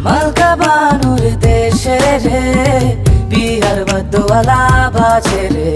মালকা বানুর দেশে রে বিহার বাদ্যওয়ালা বাজে রে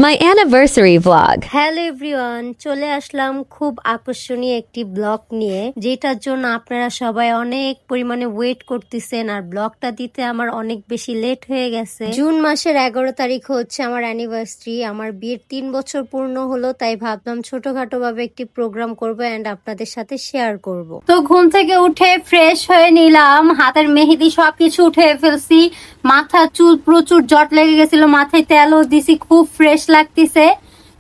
My anniversary vlog. Hello everyone, চলে আসলাম খুব আকর্ষণীয় একটি ব্লগ নিয়ে, যেটার জন্য আপনারা সবাই অনেক পরিমাণে ওয়েট করতেছেন। আর ব্লগটা দিতে আমার অনেক বেশি লেট হয়ে গেছে। জুন মাসের 11 তারিখ হচ্ছে আমার অ্যানিভার্সারি। আমার বিয়ের 3 বছর পূর্ণ হলো, তাই ভাবলাম ছোটখাটো ভাবে একটি প্রোগ্রাম করবো এন্ড আপনাদের সাথে শেয়ার করব। তো ঘুম থেকে উঠে ফ্রেশ হয়ে নিলাম, হাতের মেহেদি সবকিছু উঠে ফেলছি, মাথা চুল প্রচুর জট লেগে গেছিল, মাথায় তেলও দিছি, খুব ফ্রেশ লাগতেছে।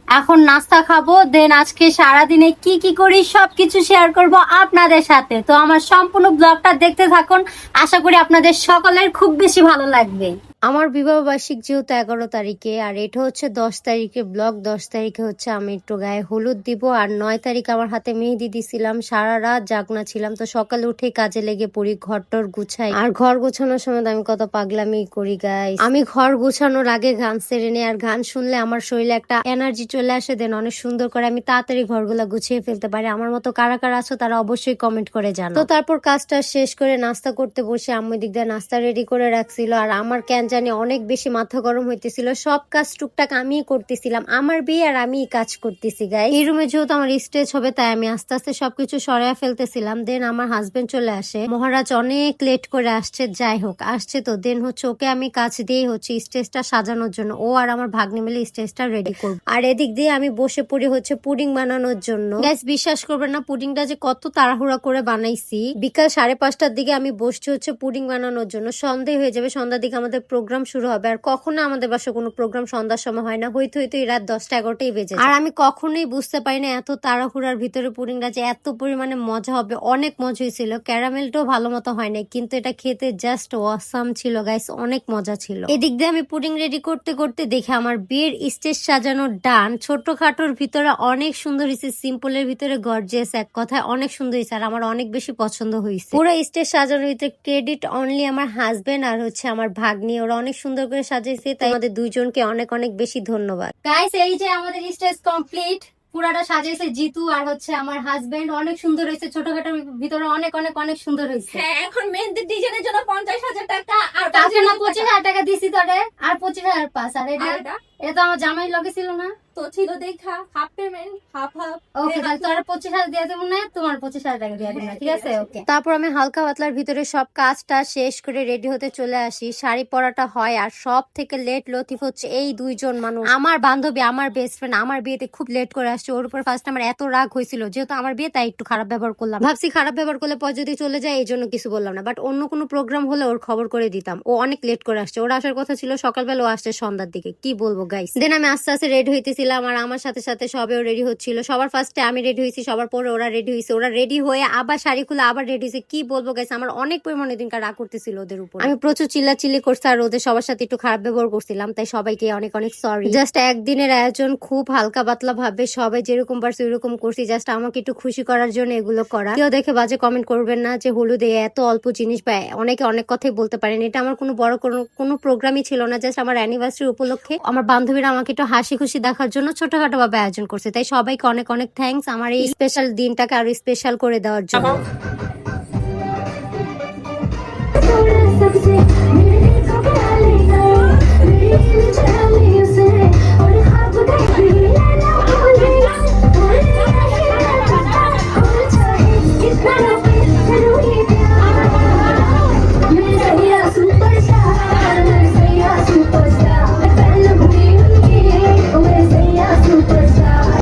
এখন নাস্তা খাবো, দেন আজকে সারাদিনে কি কি করি সবকিছু শেয়ার করব আপনাদের সাথে। তো আমার সম্পূর্ণ ব্লগটা দেখতে থাকুন, আশা করি আপনাদের সকলের খুব বেশি ভালো লাগবে। আমার বিবাহ বার্ষিক যেহেতু 11 তারিখে, আর এটা হচ্ছে 10 তারিখে ব্লগ। 10 তারিখে হচ্ছে আমি একটু গায়ে হলুদ দিব, আর 9 তারিখ আমার হাতে মেহেদি দিছিলাম। সারা রাত জাগনা ছিলাম, তো সকালে উঠে কাজে লেগে পড়ি, ঘরটর গুছাই। আর ঘর গোছানোর সময় আমি কত পাগলামি করি গাইস। আমি ঘর গোছানোর আগে গান সেরে নেই, আর গান শুনলে আমার শরীরে একটা এনার্জি চলে আসে, দেন অনেক সুন্দর করে আমি তাড়াতাড়ি ঘরগুলা গুছিয়ে ফেলতে পারি। আমার মতো কারা কারা আছো তারা অবশ্যই কমেন্ট করে জানো। তো তারপর কাজটা শেষ করে নাস্তা করতে বসে আম্মু দিক দিয়ে নাস্তা রেডি করে রাখছিল, আর আমার কেন জানি অনেক বেশি মাথা গরম হইতেছিল। সব কাজ টুকটাক আমিই করতেছিলাম, আমার বিয়ে আর আমিই কাজ করতেছি গাইস। এই রুমে যেহেতু আমার স্টেজ হবে, তাই আমি আস্তে আস্তে সবকিছু সরাইয়া ফেলতেছিলাম। দেন আমার হাজবেন্ড চলে আসে, মহারাজ অনেক লেট করে আসছে, যাই হোক আসছে তো। দেন হচ্ছে ওকে আমি কাজ দিয়ে হচ্ছে স্টেজটা সাজানোর জন্য, ও আর আমার ভাগ্নি মিলে স্টেজটা রেডি করবো। আর এদিক দিয়ে আমি বসে পড়ি হচ্ছে পুডিং বানানোর জন্য। গাইস বিশ্বাস করবেন না, পুডিংটা যে কত তাড়াহুড়া করে বানাইছি। বিকাল 5:30টার দিকে আমি বসছি হচ্ছে পুডিং বানানোর জন্য। সন্ধ্যে হয়ে যাবে, সন্ধ্যার দিকে আমাদের প্রোগ্রাম শুরু হবে। আর কখনো আমাদের বাসায় কোনো প্রোগ্রাম সন্ধ্যার সময় হয় না, হইতে হইতে রাত 10টা-11টাই বেজে যায়। আর আমি কখনোই বুঝতে পারি না এত তাড়াহুড়ার ভিতরে পুডিংটা যে এত পরিমাণে মজা হবে। অনেক মজা হয়েছিল, ক্যারামেলটাও ভালো মতো হয় নাই, কিন্তু এটা খেতে জাস্ট অসাম ছিল গাইস, অনেক মজা ছিল। এদিক দিয়ে আমি পুডিং রেডি করতে করতে দেখে আমার বিয়ের স্টেজ সাজানোর ডান। ছোটখাটোর ভিতরে অনেক সুন্দর হয়েছে, সিম্পলের ভিতরে গর্জিয়াস, এক কথায় অনেক সুন্দর হয়েছে। আর আমার অনেক বেশি পছন্দ হয়েছে। পুরো স্টেজ সাজানোর ভিতরে ক্রেডিট অনলি আমার হাজবেন্ড আর হচ্ছে আমার ভাগ্নি, ওরা অনেক সুন্দর করে সাজিয়েছে, তাই আমাদের দুইজনকে অনেক অনেক বেশি ধন্যবাদ গাইস। এই যে আমাদের স্টেজ কমপ্লিট, পুরাটা সাজিয়েছে জিতু আর হচ্ছে আমার হাজবেন্ড। অনেক সুন্দর হয়েছে, ছোটখাটোর ভিতরে অনেক অনেক অনেক সুন্দর হয়েছে। হ্যাঁ, এখন মেহেন্দির ডিজাইনের জন্য 50,000 টাকা আর তাকে না 25,000 টাকা দিছি তোরে, আর 25,000 পাস। আর এটা তো আমার জামাই লগে ছিল না, তো ছিল দেখা হাফ পেমেন্ট হাফ হাফ। ওকে তাহলে তোর 25,000 দিয়ে দেবো না, তোমার 25,000 টাকা দিয়ে দেবো না, ঠিক আছে? ওকে। তারপর আমি হালকা পাতলার ভিতরে সব কাজটা শেষ করে রেডি হতে চলে আসি। শাড়ি পরাটা হয়, আর সব থেকে লেট লতিফ হচ্ছে এই দুইজন মানুষ, আমার বান্ধবী, আমার বেস্ট ফ্রেন্ড। আমার বিয়েতে খুব লেট করে আসছে, ওর উপর ফার্স্ট আমার এত রাগ হয়েছিল, যেহেতু আমার বিয়ে তাই একটু খারাপ ব্যবহার করলাম। ভাবছি খারাপ ব্যবহার করলে পর যদি চলে যায় এই জন্য কিছু বললাম না, বাট অন্য কোনো প্রোগ্রাম হলে ওর খবর করে দিতাম। ও অনেক লেট করে আসছে, ওর আসার কথা ছিল সকালবেলা, ও আসছে সন্ধ্যার দিকে, কি বলবো গাইস। দেন আমি আস্তে আস্তে রেডি হইতেছিলাম, আর আমার সাথে সাথে সবেও রেডি হচ্ছিল। সবার ফার্স্টে আমি রেডি হয়েছি, সবার পরে ওরা রেডি হয়েছে। ওরা রেডি হয়ে আবার শাড়ি খুলে আবার রেডি হয়েছে, কি বলবো গাইস। আমার অনেক পরিমাণে দিনকার রাগ করতেছিল ওদের উপর, আমি প্রচুর চিল্লাচিল্লি করছি, আর ওদের সবার সাথে একটু খারাপ ব্যবহার করছিলাম, তাই সবাইকে অনেক অনেক সরি। জাস্ট একদিনের আয়োজন, খুব হালকা পাতলা ভাবে সবাই যেরকম পারছে ওইরকম করছি, জাস্ট আমাকে একটু খুশি করার জন্য এগুলো করা। কেউ দেখে বাজে কমেন্ট করবেন না যে হলুদে এত অল্প জিনিস, বা অনেকে অনেক কথাই বলতে পারেন। এটা আমার কোনো বড় কোনো প্রোগ্রামই ছিল না, জাস্ট আমার অ্যানিভার্সারি উপলক্ষে আমার বান্ধবীরা আমাকে একটু হাসি খুশি দেখার জন্য ছোটখাটো ভাবে আয়োজন করছে, তাই সবাইকে অনেক অনেক থ্যাঙ্কস আমার এই স্পেশাল দিনটাকে আরো স্পেশাল করে দেওয়ার জন্য।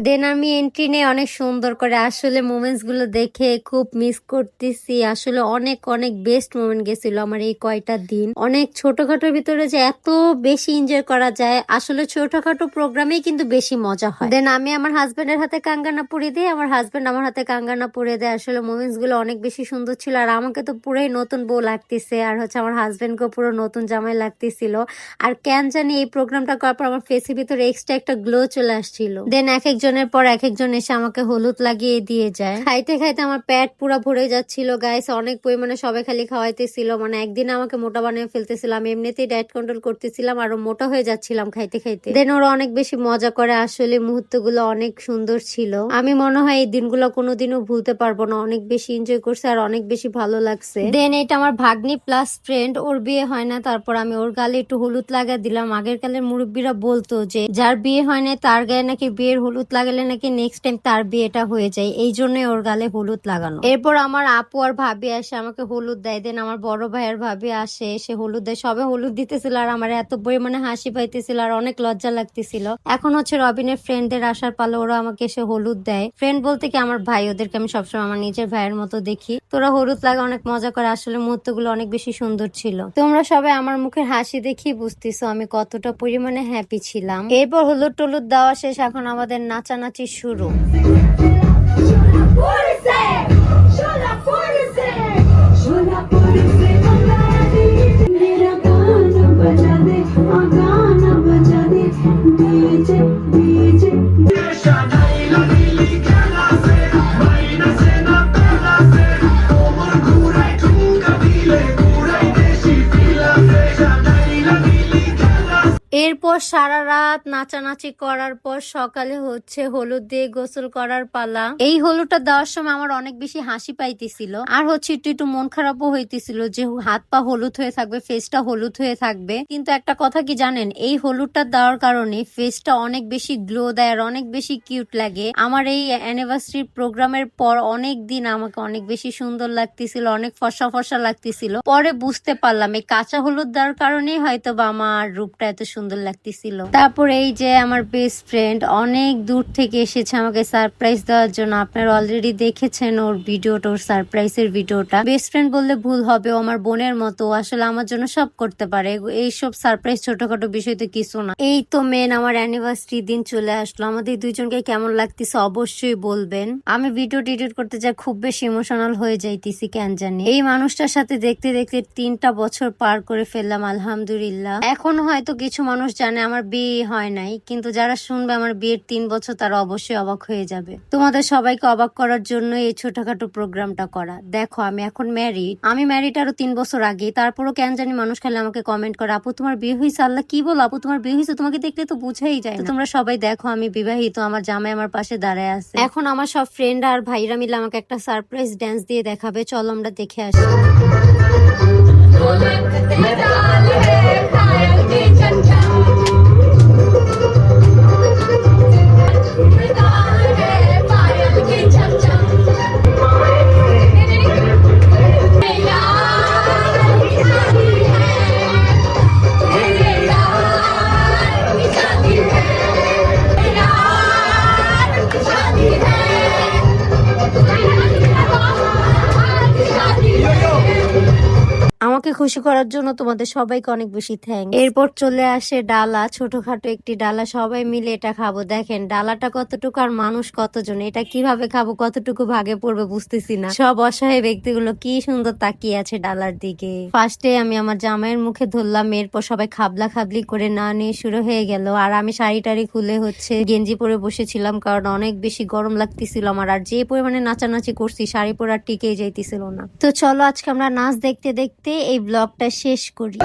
দেন আমি এন্ট্রি নেই অনেক সুন্দর করে। আসলে মোমেন্টস গুলো দেখে খুব মিস করতেছি, আসলে অনেক অনেক বেস্ট মোমেন্ট গেছিল আমার এই কয়টা দিন। অনেক ছোটখাটোর ভিতরে যে এত বেশি এনজয় করা যায়, আসলে ছোটখাটো প্রোগ্রামেই কিন্তু বেশি মজা হয়। দেন আমি আমার হাজবেন্ডের হাতে কাঙ্গানা পরিয়ে দিই, আমার হাজবেন্ড আমার হাতে কাঙ্গানা পরিয়ে দেয়। আসলে মোমেন্টস গুলো অনেক বেশি সুন্দর ছিল, আর আমাকে তো পুরোই নতুন বউ লাগতেছে, আর হচ্ছে আমার হাজবেন্ডকে পুরো নতুন জামাই লাগতেছিল। আর কেন জানি এই প্রোগ্রামটা করার পর আমার ফেসের ভিতরে এক্সট্রা একটা গ্লো চলে আসছিল। দেন এক একজনের একজনের পর এক একজন এসে আমাকে হলুদ লাগিয়ে দিয়ে যায়। খাইতে খাইতে আমার পেট পুরা ভরে যাচ্ছিল গাইস, অনেক পরিমাণে সবাই খালি খাওয়াইতেছিল, মানে একদিন আমাকে মোটা বানিয়ে ফেলতেছিলাম। এমনিতেই ডায়েট কন্ট্রোল করতেছিলাম, আরো মোটা হয়ে যাচ্ছিলাম খাইতে খাইতে। দেন ওরা অনেক বেশি মজা করে, আসলে মুহূর্তগুলো অনেক সুন্দর ছিল। আমি মনে হয় এই দিনগুলো কোনোদিনও ভুলতে পারবো না, অনেক বেশি এনজয় করছে আর অনেক বেশি ভালো লাগছে। দেন এটা আমার ভাগ্নি প্লাস ফ্রেন্ড, ওর বিয়ে হয় না, তারপর আমি ওর গালে একটু হলুদ লাগা দিলাম। আগের কালের মুরব্বীরা বলতো যে যার বিয়ে হয় না তার গায়ে নাকি বিয়ের হলুদ লাগালে নাকি নেক্সট টাইম তার বিয়েটা হয়ে যায়, এই জন্যই ওর গালে হলুদ লাগানো। এরপর আমার আপু আর ভাবি আসে আমাকে হলুদ দেয়। দেন আমার বড় ভাইয়ের ভাবি আসে, এসে হলুদ দেয়। সবে হলুদ দিতেছিল আর আমার এত পরিমাণে হাসি পাইতেছিল আর অনেক লজ্জা লাগতেছিল। এখন হচ্ছে রবিনের ফ্রেন্ডদের আসার পালে, ওরা আমাকে এসে হলুদ দেয়। ফ্রেন্ড বলতে কি আমার ভাই, ওদেরকে আমি সবসময় আমার নিজের ভাইয়ের মতো দেখি। তোরা হলুদ লাগা অনেক মজা করে, আসলে মুহূর্তগুলো অনেক বেশি সুন্দর ছিল। তোমরা সবাই আমার মুখের হাসি দেখি বুঝতেছো আমি কতটা পরিমাণে হ্যাপি ছিলাম। এরপর হলুদ টলুদ দেওয়া শেষ, এখন আমাদের নাচানাচি শুরু। এরপর সারা রাত নাচানাচি করার পর সকালে হচ্ছে হলুদ দিয়ে গোসল করার পালা। এই হলুদটা দেওয়ার সময় আমার অনেক বেশি হাসি পাইতেছিল আর হচ্ছে একটু একটু মন খারাপও হইতেছিল যে হাত পা হলুদ হয়ে থাকবে, ফেসটা হলুদ হয়ে থাকবে। কিন্তু একটা কথা কি জানেন, এই হলুদটা দেওয়ার কারণে ফেসটা অনেক বেশি গ্লো দেয় আর অনেক বেশি কিউট লাগে। আমার এই অ্যানিভার্সারি প্রোগ্রামের পর অনেক দিন আমাকে অনেক বেশি সুন্দর লাগতেছিল, অনেক ফর্সা ফর্সা লাগতেছিল। পরে বুঝতে পারলাম এই কাঁচা হলুদ দেওয়ার কারণেই হয়তো বা আমার রূপটা এত সুন্দর লাগতেছিল। তারপর এই যে আমার বেস্ট ফ্রেন্ড অনেক দূর থেকে এসেছে আমাকে সারপ্রাইজ দেওয়ার জন্য। আপনারা অলরেডি দেখেছেন ওর ভিডিওটা, ওর সারপ্রাইজের ভিডিওটা। বেস্ট ফ্রেন্ড বললে ভুল হবে, ও আমার বোনের মতো, আসলে আমার জন্য সব করতে পারে। এইসব সারপ্রাইজ ছোটখাটো বিষয় তো কিছু না। এই তো মেন আমার অ্যানিভার্সারি দিন চলে আসলো। আমাদের দুইজনকে কেমন লাগতেছে অবশ্যই বলবেন। আমি ভিডিও এডিট করতে যাই খুব বেশি ইমোশনাল হয়ে যাইতেছি কেন জানি। এই মানুষটার সাথে দেখতে দেখতে 3টা বছর পার করে ফেললাম আলহামদুলিল্লাহ। এখন হয়তো কিছু মানুষ জানে আমার বিয়ে হয় নাই, কিন্তু যারা শুনবে আমার বিয়ের 3 বছর তারা অবশ্যই অবাক হয়ে যাবে। তোমাদের সবাইকে অবাক করার জন্য এই ছোটখাটো প্রোগ্রামটা করা। দেখো আমি এখন ম্যারিড, আমি ম্যারিড আরো 3 বছর আগে, তারপরও কেন জানি মানুষ খালি আমাকে কমেন্ট করে আপু তোমার বিয়ে হয়েছে। আল্লাহ কি বল আপু তোমার বিয়ে হয়েছে, তোমাকে দেখলে তো বুঝাই যায়। তোমরা সবাই দেখো আমি বিবাহিত, আমার জামাই আমার পাশে দাঁড়ায় আছে। এখন আমার সব ফ্রেন্ড আর ভাইরা মিলে আমাকে একটা সারপ্রাইজ ডান্স দিয়ে দেখাবে, চলো আমরা দেখে আসি। আমাকে খুশি করার জন্য তোমাদের সবাইকে অনেক বেশি থ্যাঙ্কস। এরপর চলে আসে ডালা, ছোটখাটো একটি ডালা, সবাই মিলে এটা খাবো। দেখেন ডালাটা কতটুকু আর মানুষ কতজন, এটা কিভাবে খাবো, কতটুকু ভাগে পড়বে বুঝতেছি না। সব অসহায় ব্যক্তিগুলো কি সুন্দর তাকিয়ে আছে ডালার দিকে। ফার্স্টে আমি আমার জামাইয়ের মুখে ধরলাম, এরপর সবাই খাবলা খাবলি করে না নিয়ে শুরু হয়ে গেল। আর আমি শাড়ি টাড়ি খুলে হচ্ছে গেঞ্জি পরে বসেছিলাম, কারণ অনেক বেশি গরম লাগতেছিল আমার। আর যে পরিমাণে নাচানাচি করছি শাড়ি পরে আর টিকেই যাইতেছিল না। তো চলো আজকে আমরা নাচ দেখতে দেখতে এই ব্লগটা শেষ করি।